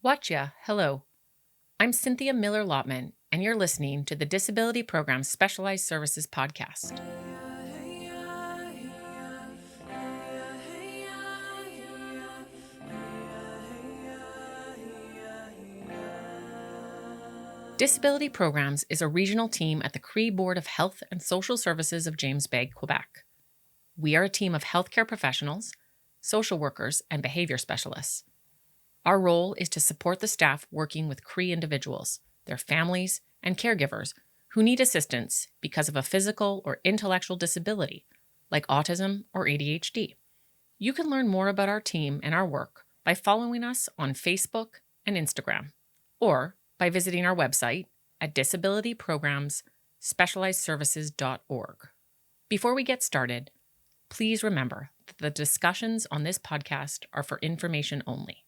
Watcha, hello. I'm Cynthia Miller-Lotman, and you're listening to the Disability Program Specialized Services Podcast. Disability Programs is a regional team at the Cree Board of Health and Social Services of James Bay, Quebec. We are a team of healthcare professionals, social workers, and behavior specialists. Our role is to support the staff working with Cree individuals, their families, and caregivers who need assistance because of a physical or intellectual disability, like autism or ADHD. You can learn more about our team and our work by following us on Facebook and Instagram, or by visiting our website at disabilityprogramsspecializedservices.org. Before we get started, please remember that the discussions on this podcast are for information only.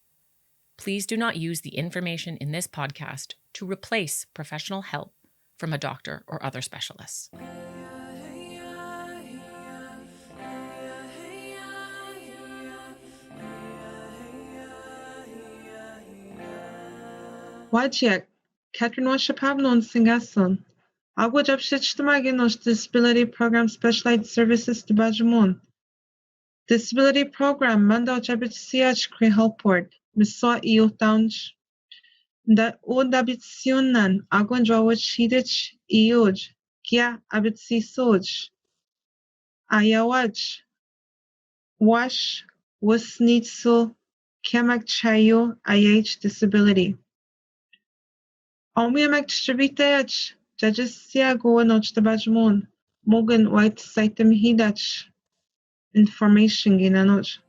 Please do not use the information in this podcast to replace professional help from a doctor or other specialists. Wajek, Catherine Washapabnon Singason. Agua Jabshitchtamagin Disability Program Specialized Services to Bajamon. Disability Program Manda Jabit Siach Cree Helport, Miswa Eo Townsh. Da Odabitsionan, Aguan Jawach Hidich, Eoj, Kia Abitsi Soj. Ayawaj. Wash, Wasnitso, Kamak Chayo, IH Disability. Almiamak Shavitach, Judges Siago Noch the Bajmon, Mogan White Saitem Hidach. Information Ginanoch.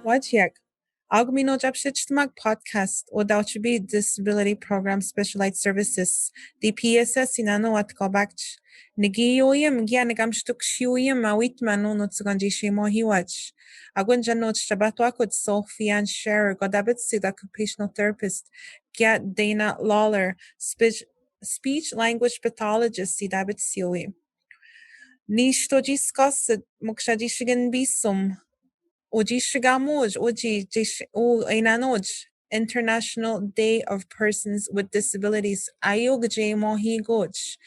Wajek, Augmino Jabshitchmak Podcast, or Dauchibi Disability Program Specialized Services, DPSS Inano at Kobach. Nigioyam Gianagamstuk Shuyam Awitmano Nutsuganji Mohiwach. Agunjanot Shabatwakut Sophie-Anne Scherrer, Godabitsi, the Occupational Therapist, Get Dana Lawlor, Speech Language Pathologist, Sidabitsioe. Nishtojiskas Mukshadishigan Bisum, Ojishigamoj, Oji O Ainanoj. International Day of Persons with Disabilities, Ayog J Mohigoj.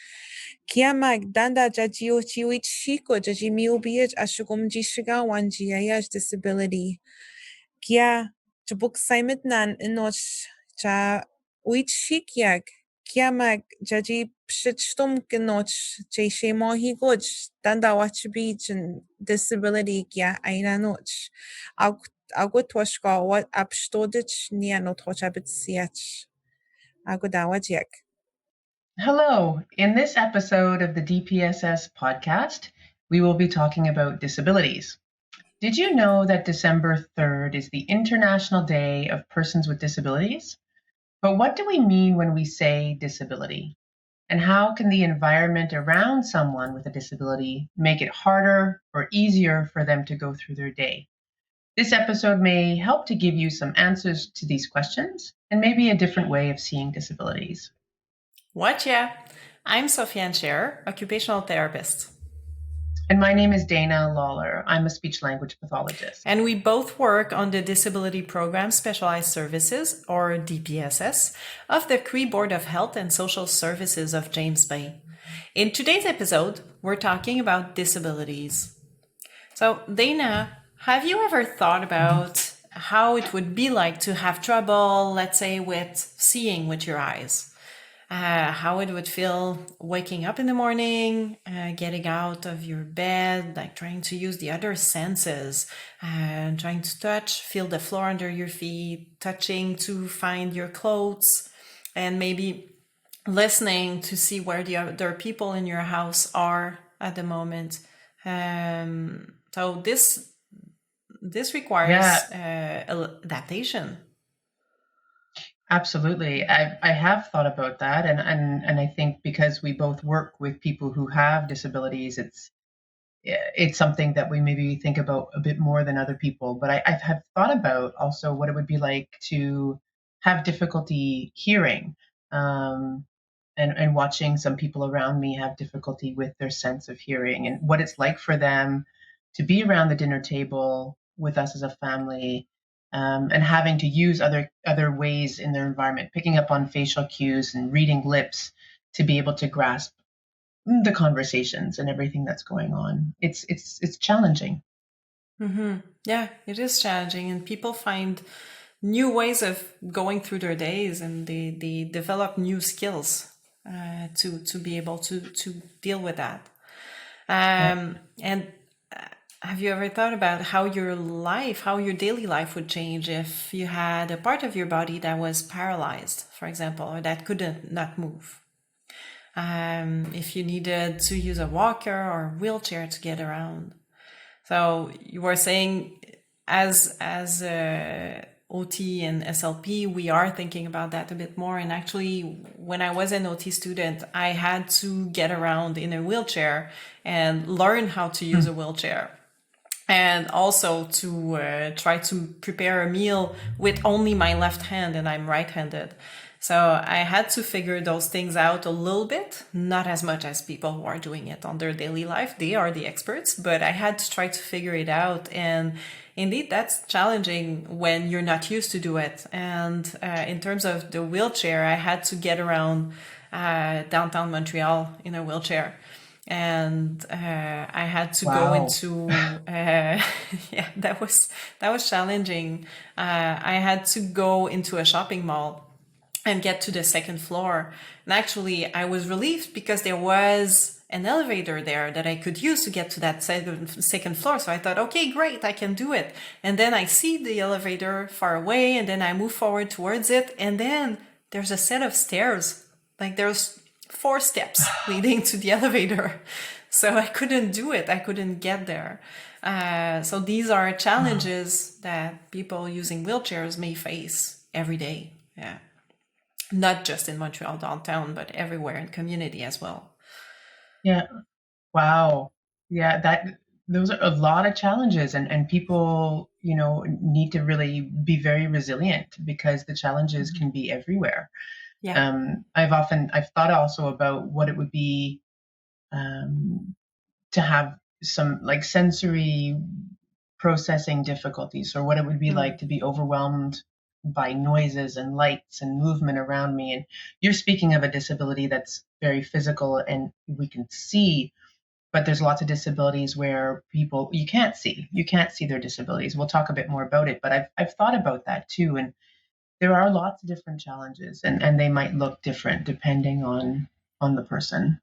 Kiamag danda jajio chiwit shiko jajimiubiaj ashugum jishiga wanjiayaj disability. Kia jabuk saimet nan inoch ja uit shikyag. Kiamag jaji pshitstum kinoch jeshe mohi goj danda wachbij disability kia ainanoch. Agutwashka wat abstodich nianotochabit siach. Agudawajek. Hello. In this episode of the DPSS Podcast, we will be talking about disabilities. Did you know that December 3rd is the International Day of Persons with Disabilities? But what do we mean when we say disability? And how can the environment around someone with a disability make it harder or easier for them to go through their day? This episode may help to give you some answers to these questions and maybe a different way of seeing disabilities. Watcha! I'm Sophie-Anne Scherrer, Occupational Therapist. And my name is Dana Lawlor. I'm a speech-language pathologist. And we both work on the Disability Program Specialized Services, or DPSS, of the Cree Board of Health and Social Services of James Bay. In today's episode, we're talking about disabilities. So, Dana, have you ever thought about how it would be like to have trouble, let's say, with seeing with your eyes? How it would feel waking up in the morning, getting out of your bed, like trying to use the other senses, trying to touch, feel the floor under your feet, touching to find your clothes, and maybe listening to see where the other people in your house are at the moment. So this requires adaptation. Absolutely. I have thought about that. And I think because we both work with people who have disabilities, it's something that we maybe think about a bit more than other people. But I have thought about also what it would be like to have difficulty hearing. and watching some people around me have difficulty with their sense of hearing and what it's like for them to be around the dinner table with us as a family, and having to use other ways in their environment, picking up on facial cues and reading lips to be able to grasp the conversations and everything that's going on. It's challenging. Mm-hmm. Yeah, it is challenging, and people find new ways of going through their days, and they develop new skills to be able to deal with that. And have you ever thought about how your daily life would change if you had a part of your body that was paralyzed, for example, or that could not move? If you needed to use a walker or wheelchair to get around. So you were saying, as OT and SLP, we are thinking about that a bit more. And actually, when I was an OT student, I had to get around in a wheelchair and learn how to use a wheelchair. And also to try to prepare a meal with only my left hand, and I'm right-handed. So I had to figure those things out a little bit, not as much as people who are doing it on their daily life. They are the experts, but I had to try to figure it out. And indeed, that's challenging when you're not used to do it. And in terms of the wheelchair, I had to get around downtown Montreal in a wheelchair. And I had to go into yeah, that was challenging. I had to go into a shopping mall and get to the second floor. And actually, I was relieved because there was an elevator there that I could use to get to that second floor. So I thought, okay, great, I can do it. And then I see the elevator far away, and then I move forward towards it. And then there's a set of stairs. Like there's 4 steps leading to the elevator. So I couldn't do it. I couldn't get there. So these are challenges that people using wheelchairs may face every day. Yeah. Not just in Montreal downtown, but everywhere in community as well. Yeah. Wow. Yeah, those are a lot of challenges, and people, need to really be very resilient because the challenges can be everywhere. Yeah. I've thought also about what it would be to have some like sensory processing difficulties, or what it would be like to be overwhelmed by noises and lights and movement around me. And you're speaking of a disability that's very physical and we can see, but there's lots of disabilities where you can't see their disabilities. We'll talk a bit more about it, but I've thought about that too. And there are lots of different challenges, and they might look different depending on the person.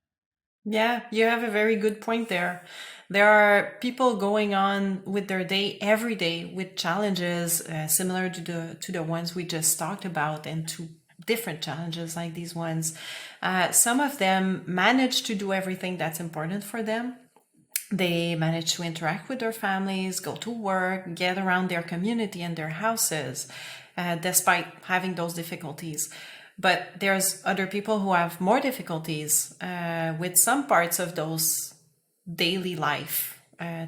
Yeah, you have a very good point there. There are people going on with their day every day with challenges similar to the ones we just talked about, and to different challenges like these ones. Some of them manage to do everything that's important for them. They manage to interact with their families, go to work, get around their community and their houses, despite having those difficulties. But there's other people who have more difficulties with some parts of those daily life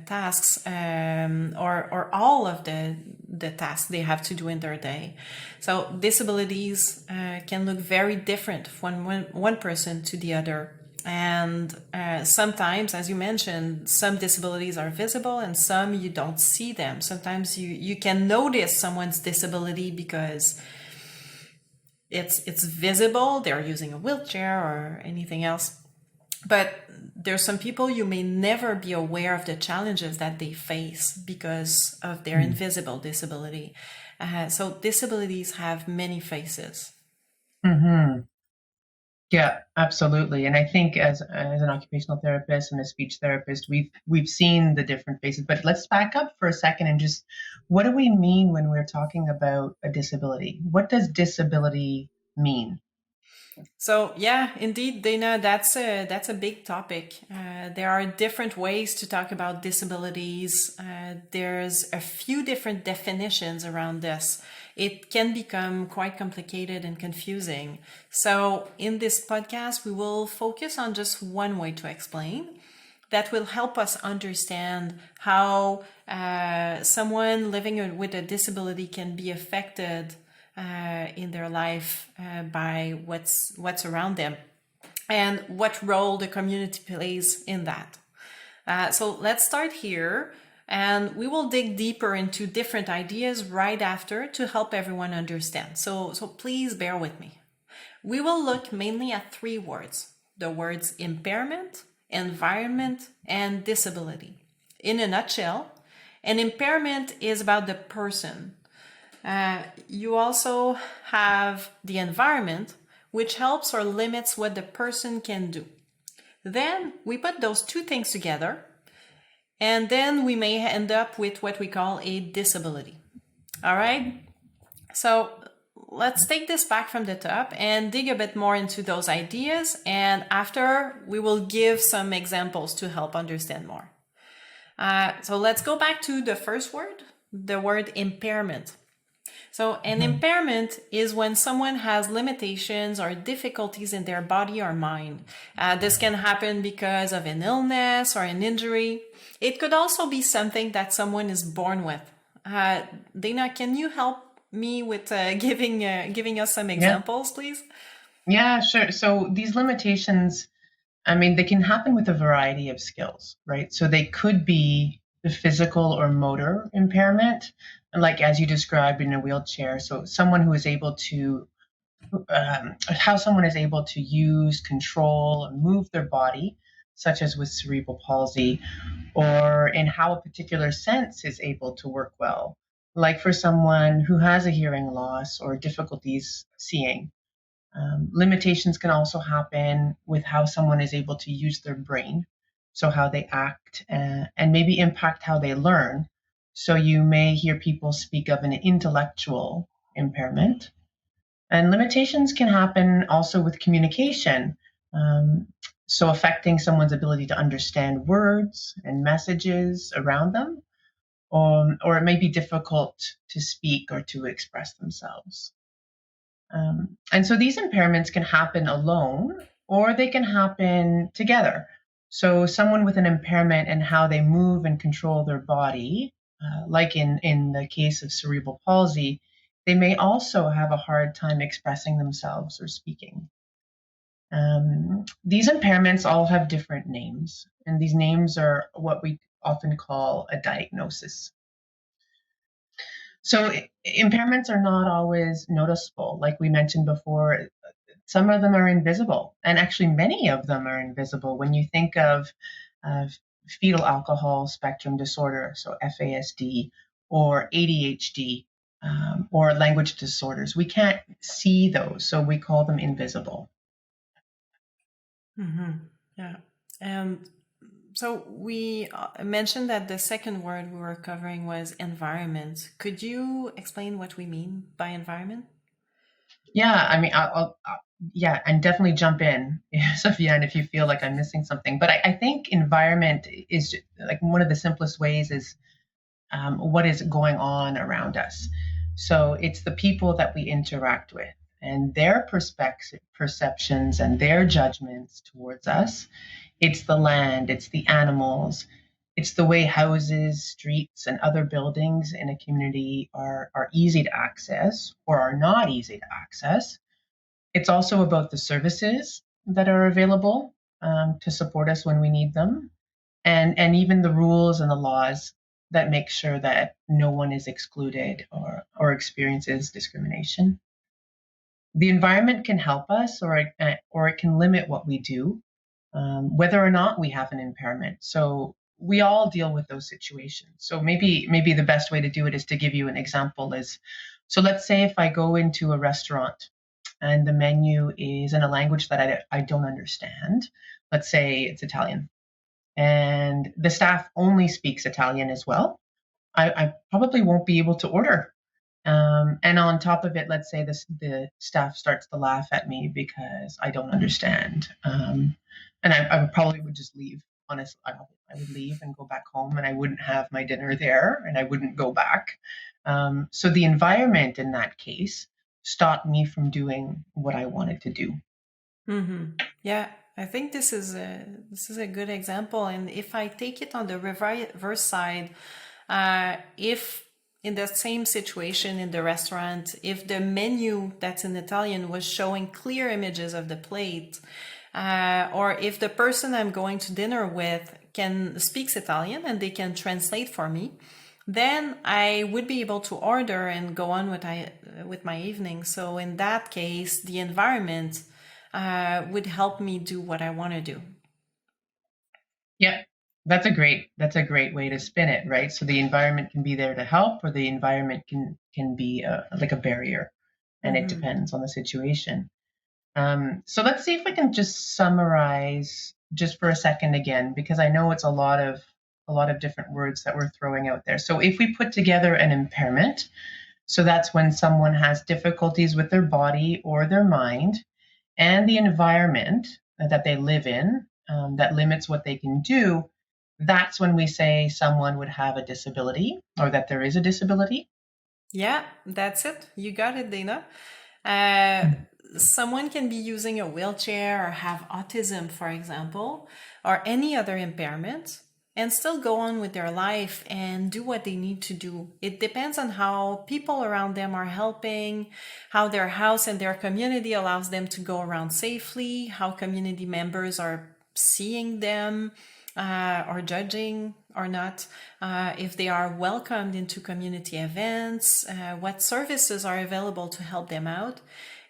tasks, or all of the tasks they have to do in their day. So disabilities can look very different from one person to the other. And sometimes, as you mentioned, some disabilities are visible and some you don't see them. Sometimes you can notice someone's disability because it's visible, they're using a wheelchair or anything else. But there's some people you may never be aware of the challenges that they face because of their invisible disability. So disabilities have many faces. Mm-hmm. Yeah, absolutely. And I think as an occupational therapist and a speech therapist, we've seen the different faces. But let's back up for a second and just, what do we mean when we're talking about a disability? What does disability mean? So yeah, indeed, Dana, that's a big topic. There are different ways to talk about disabilities. There's a few different definitions around this. It can become quite complicated and confusing. So in this podcast, we will focus on just one way to explain that will help us understand how someone living with a disability can be affected in their life by what's around them. and what role the community plays in that. So let's start here, and we will dig deeper into different ideas right after to help everyone understand. So please bear with me. We will look mainly at 3 words: the words impairment, environment, and disability. In a nutshell, an impairment is about the person. You also have the environment, which helps or limits what the person can do. Then we put those 2 things together, and then we may end up with what we call a disability. All right? So let's take this back from the top and dig a bit more into those ideas. And after, we will give some examples to help understand more. So let's go back to the first word, the word impairment. So an impairment is when someone has limitations or difficulties in their body or mind. This can happen because of an illness or an injury. It could also be something that someone is born with. Dana, can you help me with giving us some examples, please? Yeah, sure. So these limitations, I mean, they can happen with a variety of skills, right? So they could be the physical or motor impairment, like as you described in a wheelchair. So someone who is able to, how someone is able to use, control, and move their body, such as with cerebral palsy, or in how a particular sense is able to work well, like for someone who has a hearing loss or difficulties seeing. Limitations can also happen with how someone is able to use their brain, so how they act, and maybe impact how they learn. So you may hear people speak of an intellectual impairment. And limitations can happen also with communication, so affecting someone's ability to understand words and messages around them, or it may be difficult to speak or to express themselves. And so these impairments can happen alone, or they can happen together. So someone with an impairment in how they move and control their body, like in the case of cerebral palsy, they may also have a hard time expressing themselves or speaking. These impairments all have different names, and these names are what we often call a diagnosis. So impairments are not always noticeable. Like we mentioned before, some of them are invisible, and actually many of them are invisible. When you think of fetal alcohol spectrum disorder, so FASD, or ADHD, or language disorders, we can't see those, so we call them invisible. Mm-hmm. Yeah. So we mentioned that the second word we were covering was environment. Could you explain what we mean by environment? Yeah, I mean, I'll and definitely jump in, Sophie-Anne, if you feel like I'm missing something. But I think environment is like one of the simplest ways is what is going on around us. So it's the people that we interact with and their perceptions and their judgments towards us. It's the land, it's the animals, it's the way houses, streets, and other buildings in a community are easy to access or are not easy to access. It's also about the services that are available to support us when we need them, and even the rules and the laws that make sure that no one is excluded or experiences discrimination. The environment can help us or it can limit what we do, whether or not we have an impairment. So we all deal with those situations. So maybe the best way to do it is to give you an example so let's say if I go into a restaurant and the menu is in a language that I don't understand. Let's say it's Italian, and the staff only speaks Italian as well. I probably won't be able to order. And on top of it, let's say the staff starts to laugh at me because I don't understand. And I probably would just leave. Honestly, I would leave and go back home, and I wouldn't have my dinner there, and I wouldn't go back. So the environment in that case stopped me from doing what I wanted to do. Mm-hmm. Yeah, I think this is a good example. And if I take it on the reverse side, if in the same situation in the restaurant, if the menu that's in Italian was showing clear images of the plate, or if the person I'm going to dinner with speaks Italian and they can translate for me, then I would be able to order and go on with my evening. So in that case, the environment would help me do what I want to do. Yep. That's a great way to spin it, right? So the environment can be there to help, or the environment can be like a barrier, and it depends on the situation. So let's see if we can just summarize just for a second again, because I know it's a lot of different words that we're throwing out there. So if we put together an impairment, so that's when someone has difficulties with their body or their mind, and the environment that they live in that limits what they can do, that's when we say someone would have a disability, or that there is a disability. Yeah, that's it. You got it, Dana. Someone can be using a wheelchair or have autism, for example, or any other impairment, and still go on with their life and do what they need to do. It depends on how people around them are helping, how their house and their community allows them to go around safely, how community members are seeing them or judging or not, if they are welcomed into community events, what services are available to help them out,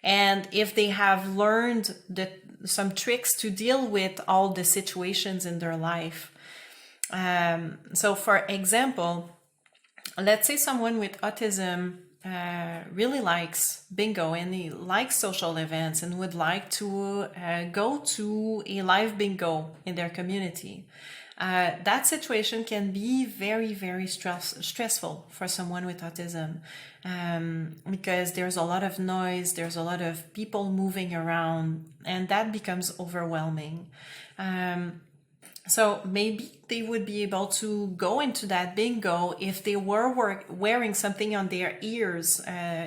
and if they have learned some tricks to deal with all the situations in their life. So for example, let's say someone with autism really likes bingo and he likes social events and would like to go to a live bingo in their community. That situation can be very, very stressful for someone with autism, because there's a lot of noise, there's a lot of people moving around, and that becomes overwhelming. So maybe they would be able to go into that bingo if they were wearing something on their ears,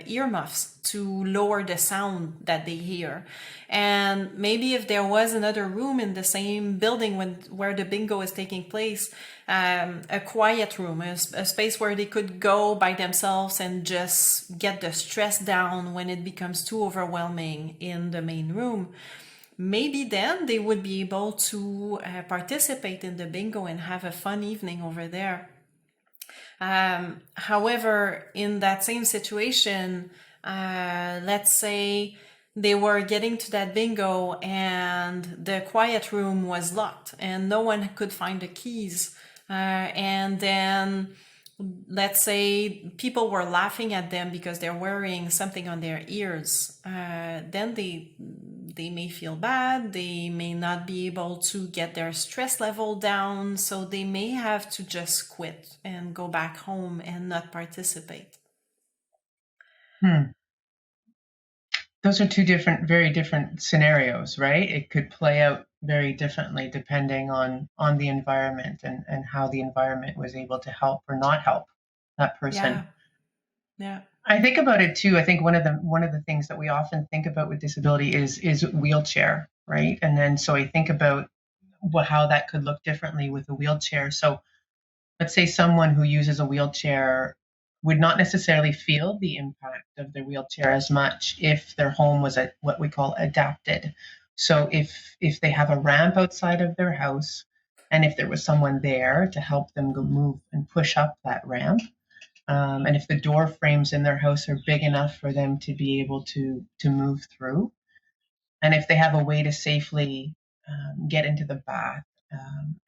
earmuffs, to lower the sound that they hear. And maybe if there was another room in the same building where the bingo is taking place, a quiet room, a space where they could go by themselves and just get the stress down when it becomes too overwhelming in the main room, maybe then they would be able to participate in the bingo and have a fun evening over there. However, in that same situation, let's say they were getting to that bingo and the quiet room was locked and no one could find the keys. And then let's say people were laughing at them because they're wearing something on their ears. Then they may feel bad. They may not be able to get their stress level down. So they may have to just quit and go back home and not participate. Those are two very different scenarios, right? It could play out very differently depending on the environment and how the environment was able to help or not help that person. Yeah. I think about it too. I think one of the things that we often think about with disability is wheelchair, right? And then so I think about how that could look differently with a wheelchair. So let's say someone who uses a wheelchair would not necessarily feel the impact of their wheelchair as much if their home was what we call adapted. So if they have a ramp outside of their house, and if there was someone there to help them go move and push up that ramp, and if the door frames in their house are big enough for them to be able to move through, and if they have a way to safely get into the bath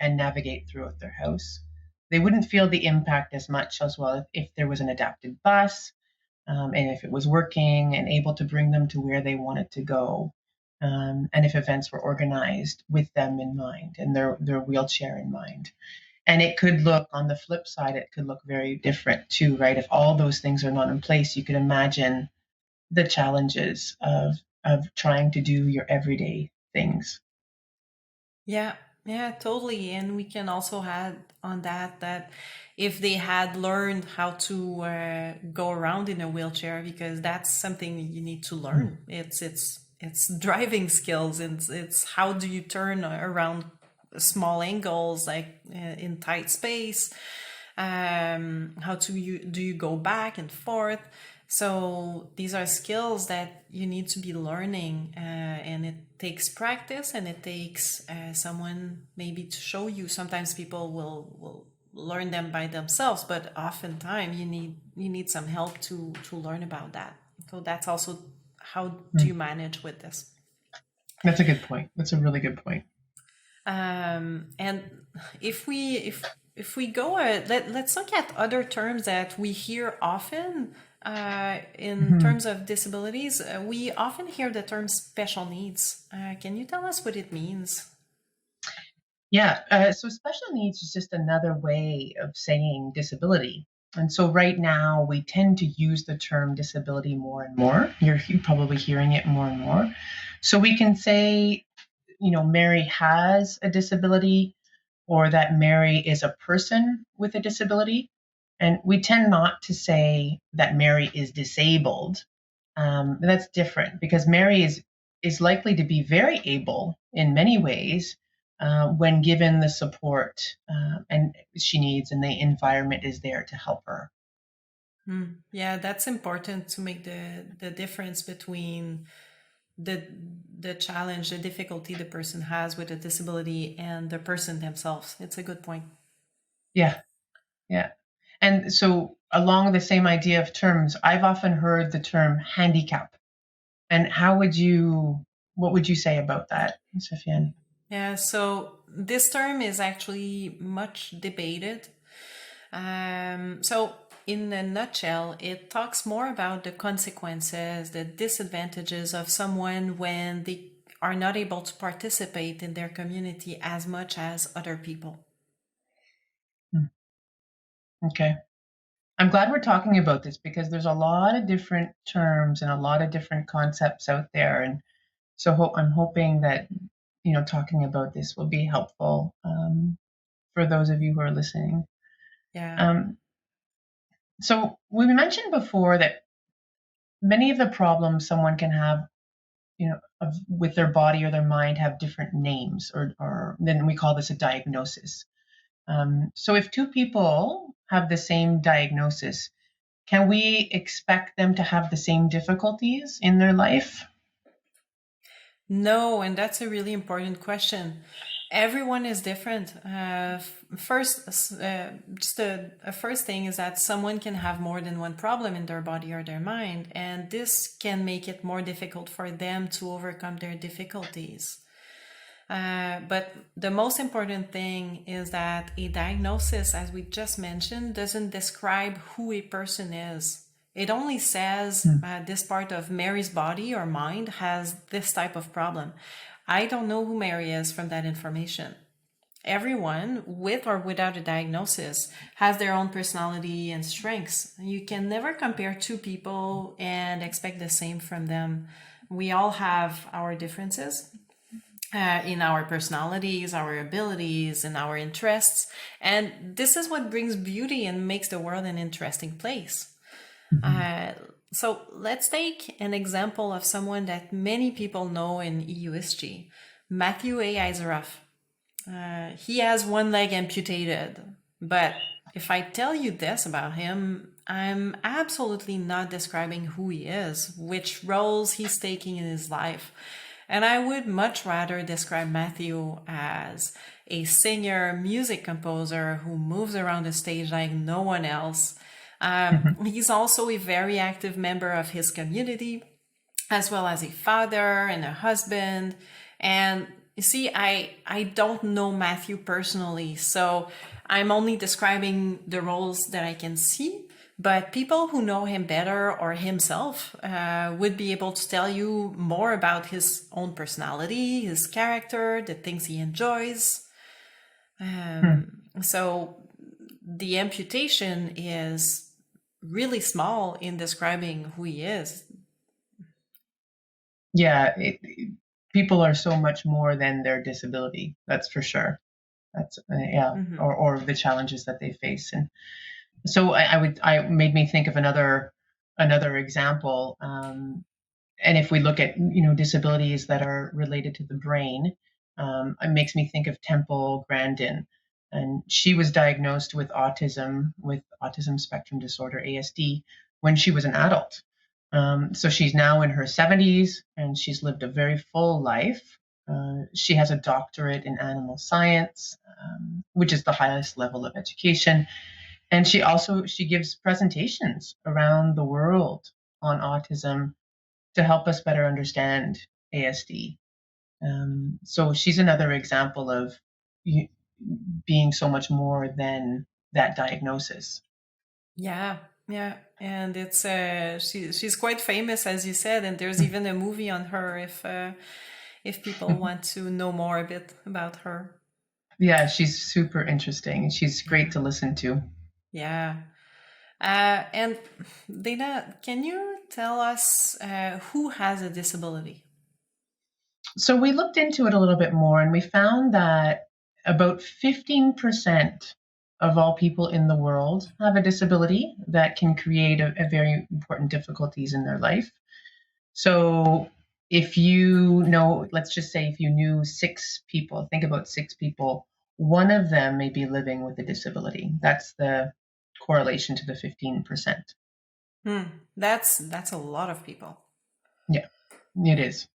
and navigate throughout their house, they wouldn't feel the impact as much as well if there was an adapted bus, and if it was working and able to bring them to where they wanted to go, and if events were organized with them in mind and their wheelchair in mind. And it could look, on the flip side, it could look very different too, right? If all those things are not in place, you could imagine the challenges of trying to do your everyday things. Yeah, totally. And we can also add on that if they had learned how to go around in a wheelchair, because that's something you need to learn. It's driving skills. It's how do you turn around small angles, like in tight space. How do you go back and forth? So these are skills that you need to be learning, and it takes practice, and it takes someone maybe to show you. Sometimes people will learn them by themselves, but oftentimes you need some help to learn about that. So that's also how do you manage with this? That's a good point. That's a really good point. And if we go, let's look at other terms that we hear often in terms of disabilities. We often hear the term special needs. Can you tell us what it means? Yeah, so special needs is just another way of saying disability. And so right now we tend to use the term disability more and more. You're probably hearing it more and more. So we can say, Mary has a disability, or that Mary is a person with a disability. And we tend not to say that Mary is disabled. That's different, because Mary is likely to be very able in many ways when given the support and she needs, and the environment is there to help her. Yeah, that's important to make the difference between the challenge, the difficulty the person has with a disability and the person themselves. It's a good point. Yeah. And so along the same idea of terms, I've often heard the term handicap. And what would you say about that, Sophie-Anne? Yeah, so this term is actually much debated. So in a nutshell, it talks more about the consequences, the disadvantages of someone when they are not able to participate in their community as much as other people. Okay. I'm glad we're talking about this, because there's a lot of different terms and a lot of different concepts out there. And so I'm hoping that, talking about this will be helpful for those of you who are listening. Yeah. So we mentioned before that many of the problems someone can have, with their body or their mind, have different names, or then we call this a diagnosis. So if two people have the same diagnosis, can we expect them to have the same difficulties in their life? No, and that's a really important question. Everyone is different. First thing is that someone can have more than one problem in their body or their mind, and this can make it more difficult for them to overcome their difficulties. But the most important thing is that a diagnosis, as we just mentioned, doesn't describe who a person is. It only says this part of Mary's body or mind has this type of problem. I don't know who Mary is from that information. Everyone, with or without a diagnosis, has their own personality and strengths. You can never compare two people and expect the same from them. We all have our differences in our personalities, our abilities, and our interests. And this is what brings beauty and makes the world an interesting place. So let's take an example of someone that many people know in EUSG, Matthew A. Iseroff. He has one leg amputated, but if I tell you this about him, I'm absolutely not describing who he is, which roles he's taking in his life. And I would much rather describe Matthew as a singer, music composer who moves around the stage like no one else. He's also a very active member of his community, as well as a father and a husband. And you see, I don't know Matthew personally, so I'm only describing the roles that I can see. But people who know him better or himself would be able to tell you more about his own personality, his character, the things he enjoys. So the amputation is really small in describing who he is. Yeah, people are so much more than their disability. That's for sure. That's or the challenges that they face. And so I made me think of another example. And if we look at disabilities that are related to the brain, it makes me think of Temple Grandin, and she was diagnosed with autism spectrum disorder, ASD, when she was an adult. So she's now in her 70s, and she's lived a very full life. She has a doctorate in animal science, which is the highest level of education. And she gives presentations around the world on autism to help us better understand ASD. So she's another example of being so much more than that diagnosis. Yeah, and it's she's quite famous, as you said, and there's even a movie on her if people want to know more a bit about her. Yeah, she's super interesting. She's great to listen to. Yeah. And Dana, can you tell us who has a disability? So we looked into it a little bit more, and we found that about 15% of all people in the world have a disability that can create a very important difficulties in their life. So if you know, let's just say if you knew 6 people, think about 6 people, one of them may be living with a disability. That's the correlation to the 15%. That's a lot of people. Yeah, it is.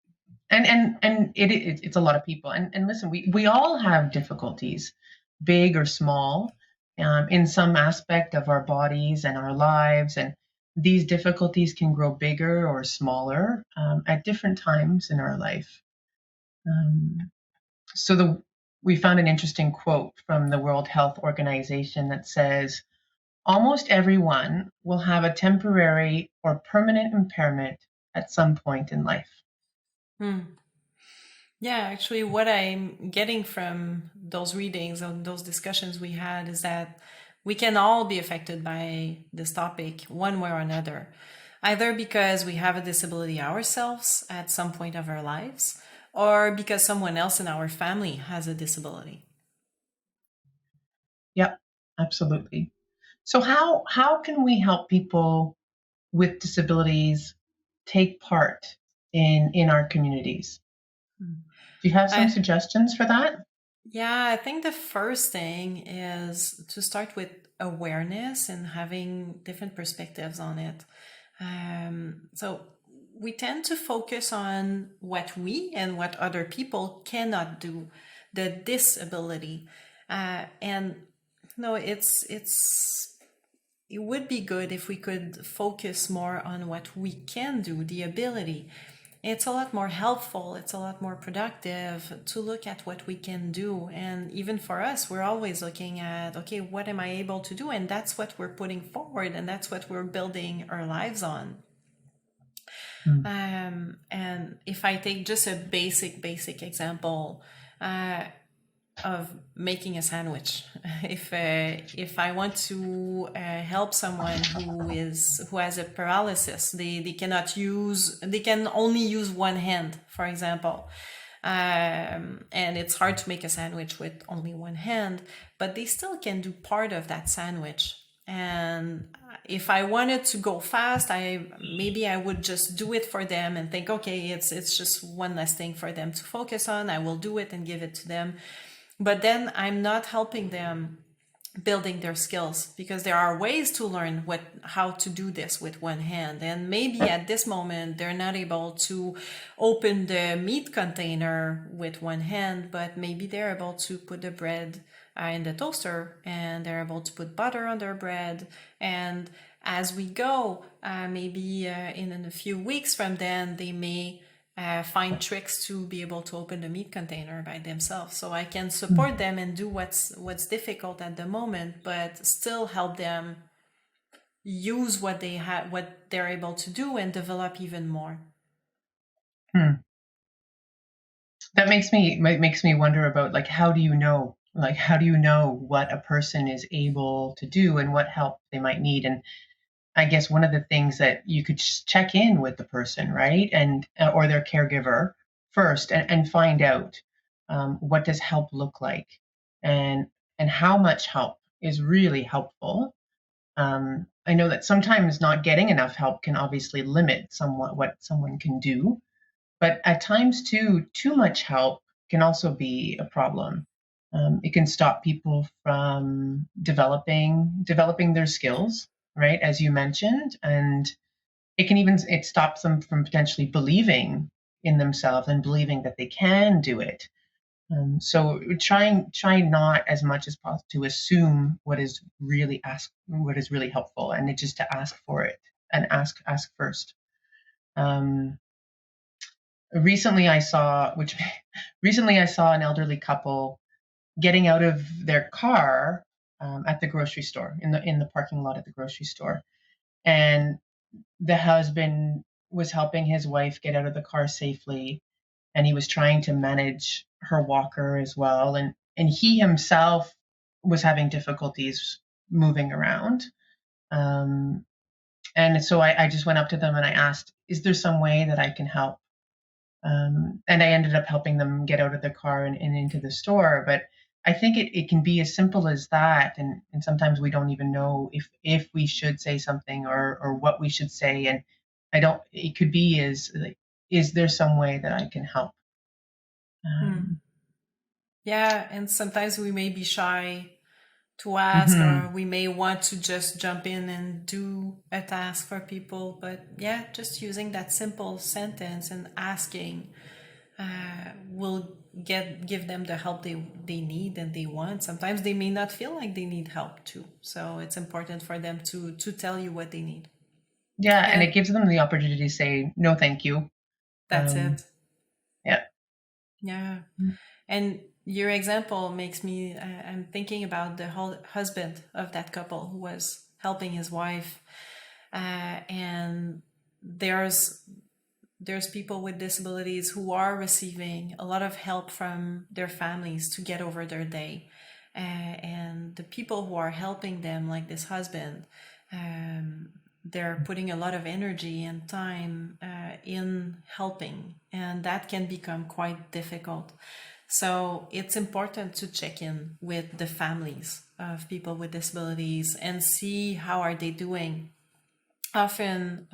And it's a lot of people. And listen, we all have difficulties, big or small, in some aspect of our bodies and our lives. And these difficulties can grow bigger or smaller at different times in our life. We found an interesting quote from the World Health Organization that says, almost everyone will have a temporary or permanent impairment at some point in life. Yeah, actually, what I'm getting from those readings and those discussions we had is that we can all be affected by this topic one way or another, either because we have a disability ourselves at some point of our lives, or because someone else in our family has a disability. Yep, absolutely. So how can we help people with disabilities take part in our communities? Do you have some suggestions for that? Yeah, I think the first thing is to start with awareness and having different perspectives on it. So we tend to focus on what we and what other people cannot do, the disability, and no, it would be good if we could focus more on what we can do, the ability. It's a lot more helpful, it's a lot more productive to look at what we can do. And even for us, we're always looking at, okay, what am I able to do? And that's what we're putting forward, and that's what we're building our lives on. And if I take just a basic example of making a sandwich, if I want to help someone who has a paralysis, they can only use one hand, for example, and it's hard to make a sandwich with only one hand, but they still can do part of that sandwich. And if I wanted to go fast, maybe I would just do it for them and think, okay, it's just one less thing for them to focus on. I will do it and give it to them. But then I'm not helping them building their skills, because there are ways to learn how to do this with one hand. And maybe at this moment, they're not able to open the meat container with one hand, but maybe they're able to put the bread in the toaster, and they're able to put butter on their bread. And as we go, maybe in a few weeks from then, they may find tricks to be able to open the meat container by themselves. So I can support them and do what's difficult at the moment, but still help them use what they're able to do and develop even more. That makes me wonder about, like, how do you know what a person is able to do and what help they might need? And I guess one of the things that you could check in with the person, right, and or their caregiver first, and find out what does help look like, and how much help is really helpful. I know that sometimes not getting enough help can obviously limit somewhat what someone can do, but at times too much help can also be a problem. It can stop people from developing their skills. right, as you mentioned, and it stops them from potentially believing in themselves and believing that they can do it. So try not as much as possible to assume what is really helpful, and just to ask for it and ask first. Recently I saw an elderly couple getting out of their car at the grocery store, in the parking lot at the grocery store, and the husband was helping his wife get out of the car safely, and he was trying to manage her walker as well, and he himself was having difficulties moving around. And so I just went up to them and I asked, is there some way that I can help? And I ended up helping them get out of the car and into the store. But I think it can be as simple as that. And sometimes we don't even know if we should say something or what we should say. And it could be like, is there some way that I can help? Yeah, and sometimes we may be shy to ask, or we may want to just jump in and do a task for people. But yeah, just using that simple sentence and asking will give them the help they need and they want. Sometimes they may not feel like they need help too. So it's important for them to tell you what they need. Yeah, and it gives them the opportunity to say, no, thank you. That's it. Yeah. Yeah. And your example makes me, I'm thinking about the whole husband of that couple who was helping his wife. And there's people with disabilities who are receiving a lot of help from their families to get over their day. And the people who are helping them, like this husband, they're putting a lot of energy and time in helping, and that can become quite difficult. So it's important to check in with the families of people with disabilities and see how are they doing. Often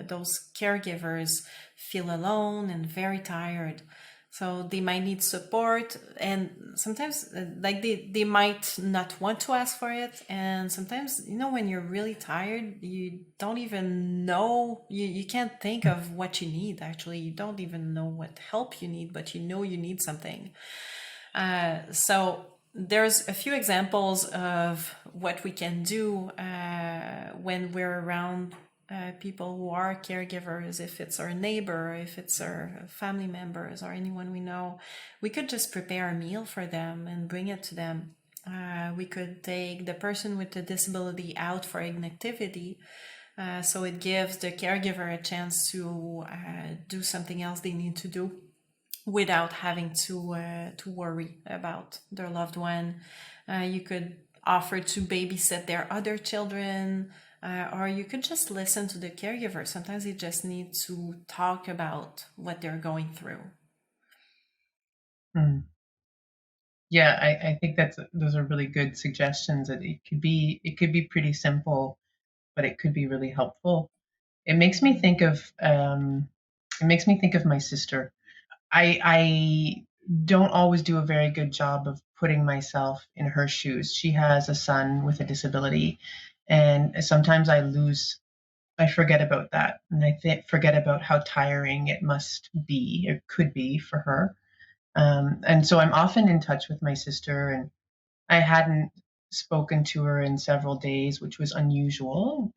those caregivers feel alone and very tired, so they might need support, and sometimes like they might not want to ask for it. And sometimes, when you're really tired, you don't even know, you can't think of what you need. Actually, you don't even know what help you need, but you need something. So there's a few examples of what we can do when we're around people who are caregivers. If it's our neighbor, if it's our family members, or anyone we know, we could just prepare a meal for them and bring it to them. We could take the person with the disability out for an activity, so it gives the caregiver a chance to do something else they need to do without having to worry about their loved one. You could offer to babysit their other children, or you could just listen to the caregiver. Sometimes you just need to talk about what they're going through. Yeah, I think those are really good suggestions. That it could be pretty simple, but it could be really helpful. It makes me think of my sister. I don't always do a very good job of putting myself in her shoes. She has a son with a disability, and sometimes I forget about that, and I forget about how tiring it must be, or could be for her. And so I'm often in touch with my sister, and I hadn't spoken to her in several days, which was unusual.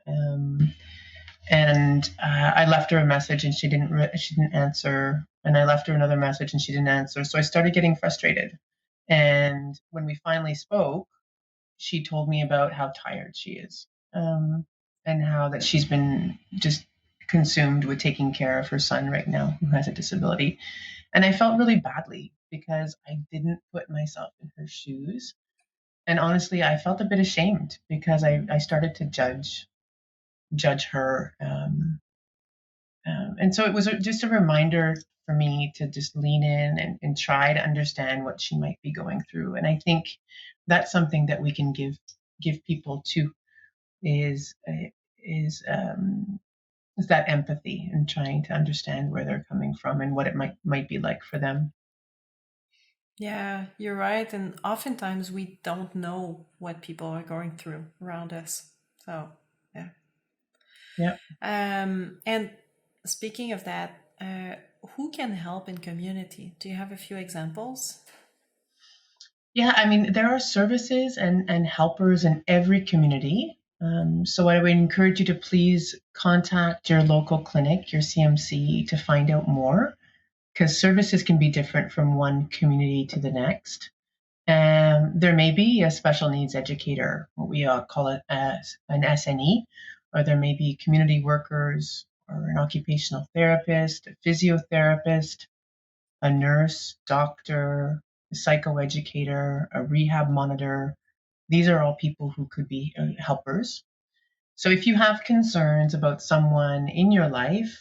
And I left her a message, and she didn't answer. And I left her another message, and she didn't answer. So I started getting frustrated. And when we finally spoke, she told me about how tired she is, and how that she's been just consumed with taking care of her son right now, who has a disability. And I felt really badly because I didn't put myself in her shoes. And honestly, I felt a bit ashamed because I started to judge her. And so it was just a reminder for me to just lean in and try to understand what she might be going through. And I think that's something that we can give people too, is that empathy and trying to understand where they're coming from and what it might be like for them. Yeah, you're right. And oftentimes we don't know what people are going through around us. So, yeah. Yeah. And speaking of that, who can help in community? Do you have a few examples? Yeah, I mean, there are services and helpers in every community. So I would encourage you to please contact your local clinic, your CMC, to find out more, because services can be different from one community to the next. There may be a special needs educator, what we call it as an SNE, or there may be community workers or an occupational therapist, a physiotherapist, a nurse, doctor, a psychoeducator, a rehab monitor. These are all people who could be helpers. So if you have concerns about someone in your life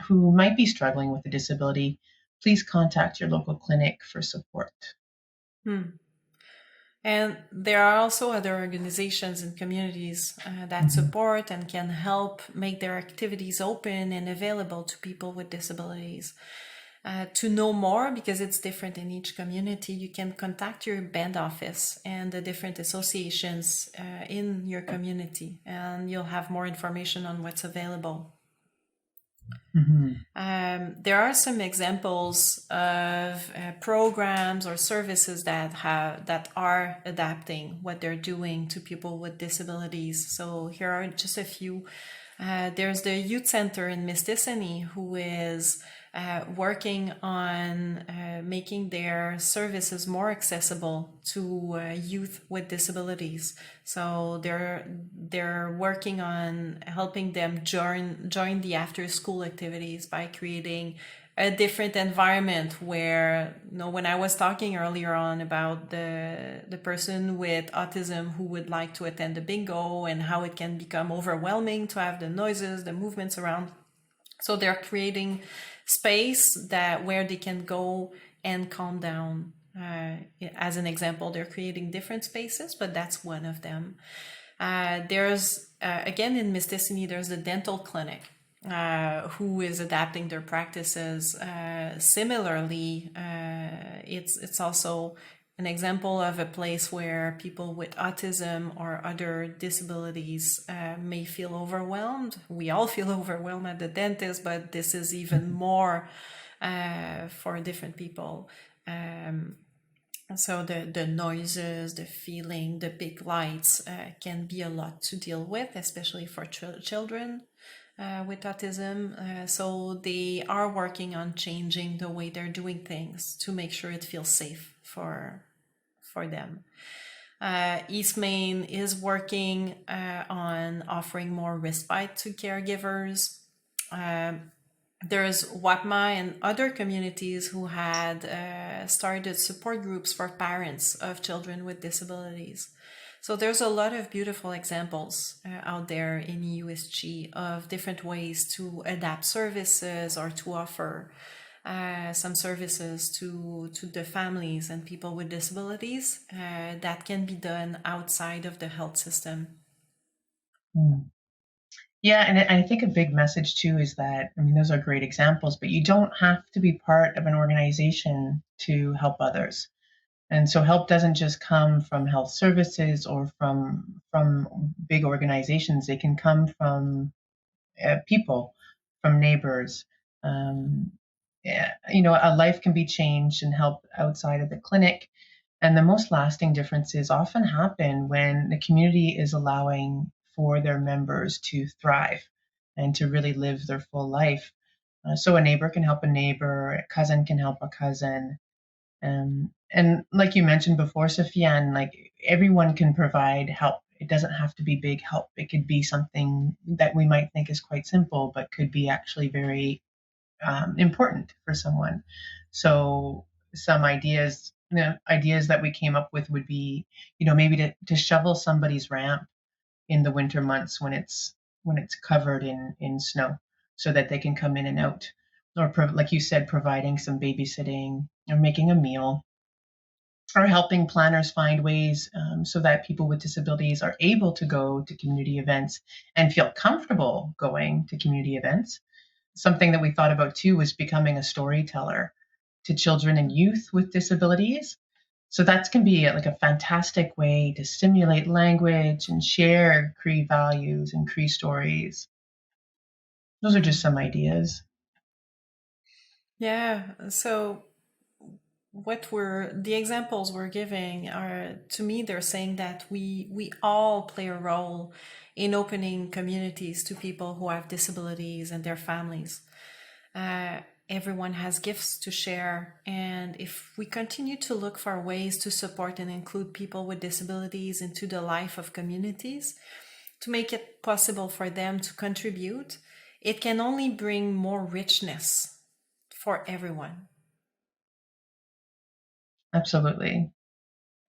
who might be struggling with a disability, please contact your local clinic for support. And there are also other organizations and communities that support and can help make their activities open and available to people with disabilities. To know more, because it's different in each community, you can contact your band office and the different associations in your community, and you'll have more information on what's available. There are some examples of programs or services that are adapting what they're doing to people with disabilities. So here are just a few. There's the Youth Center in Mistissini, who is working on making their services more accessible to youth with disabilities. So they're working on helping them join the after school activities by creating a different environment where, when I was talking earlier on about the person with autism who would like to attend the bingo and how it can become overwhelming to have the noises, the movements around. So they're creating space where they can go and calm down. As an example, they're creating different spaces, but that's one of them. There's, again, in Mistissini, there's the dental clinic, who is adapting their practices. Similarly, it's also an example of a place where people with autism or other disabilities may feel overwhelmed. We all feel overwhelmed at the dentist, but this is even more for different people. So the noises, the feeling, the big lights can be a lot to deal with, especially for children with autism. So they are working on changing the way they're doing things to make sure it feels safe for them. East Maine is working on offering more respite to caregivers. There's WAPMA and other communities who had started support groups for parents of children with disabilities. So there's a lot of beautiful examples out there in USG of different ways to adapt services or to offer some services to the families and people with disabilities that can be done outside of the health system. Yeah, and I think a big message too is that, those are great examples, but you don't have to be part of an organization to help others. And so help doesn't just come from health services or from big organizations. It can come from people, from neighbors. A life can be changed and helped outside of the clinic. And the most lasting differences often happen when the community is allowing for their members to thrive and to really live their full life. So a neighbor can help a neighbor, a cousin can help a cousin. And like you mentioned before, Sophie-Anne, like everyone can provide help. It doesn't have to be big help. It could be something that we might think is quite simple, but could be actually very important for someone. So some ideas that we came up with would be, maybe to shovel somebody's ramp in the winter months when it's covered in snow, so that they can come in and out. Or like you said, providing some babysitting or making a meal, or helping planners find ways so that people with disabilities are able to go to community events and feel comfortable going to community events. Something that we thought about too was becoming a storyteller to children and youth with disabilities. So that can be like a fantastic way to stimulate language and share Cree values and Cree stories. Those are just some ideas. Yeah. So the examples we're giving are, to me, they're saying that we all play a role in opening communities to people who have disabilities and their families. Everyone has gifts to share, and if we continue to look for ways to support and include people with disabilities into the life of communities, to make it possible for them to contribute, it can only bring more richness for everyone. Absolutely.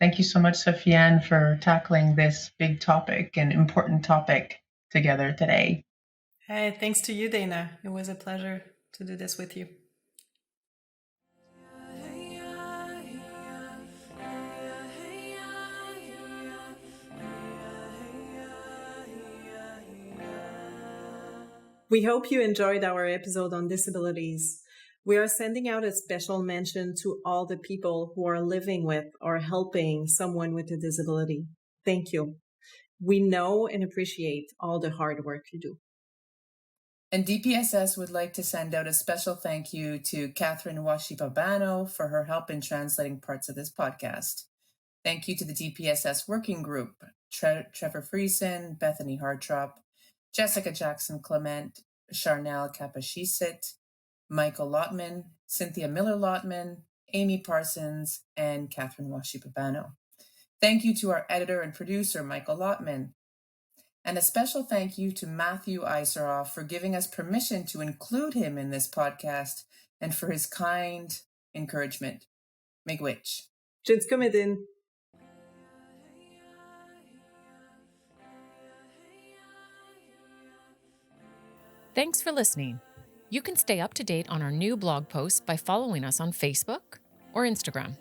Thank you so much, Sophie-Anne, for tackling this big topic and important topic together today. Hey, thanks to you, Dana. It was a pleasure to do this with you. We hope you enjoyed our episode on disabilities. We are sending out a special mention to all the people who are living with or helping someone with a disability. Thank you. We know and appreciate all the hard work you do. And DPSS would like to send out a special thank you to Catherine Washipabano for her help in translating parts of this podcast. Thank you to the DPSS Working Group, Trevor Friesen, Bethany Hartrop, Jessica Jackson-Clement, Charnel Kapashisit, Michael Lotman, Cynthia Miller-Lotman, Amy Parsons, and Catherine Washipabano. Thank you to our editor and producer, Michael Lotman. And a special thank you to Matthew Iseroff for giving us permission to include him in this podcast and for his kind encouragement. Miigwech. Jitskumidin. Thanks for listening. You can stay up to date on our new blog posts by following us on Facebook or Instagram.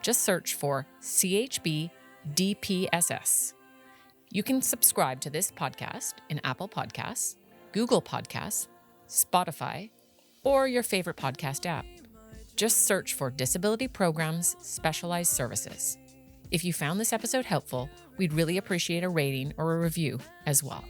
Just search for CHB DPSS. You can subscribe to this podcast in Apple Podcasts, Google Podcasts, Spotify, or your favorite podcast app. Just search for Disability Programs Specialized Services. If you found this episode helpful, we'd really appreciate a rating or a review as well.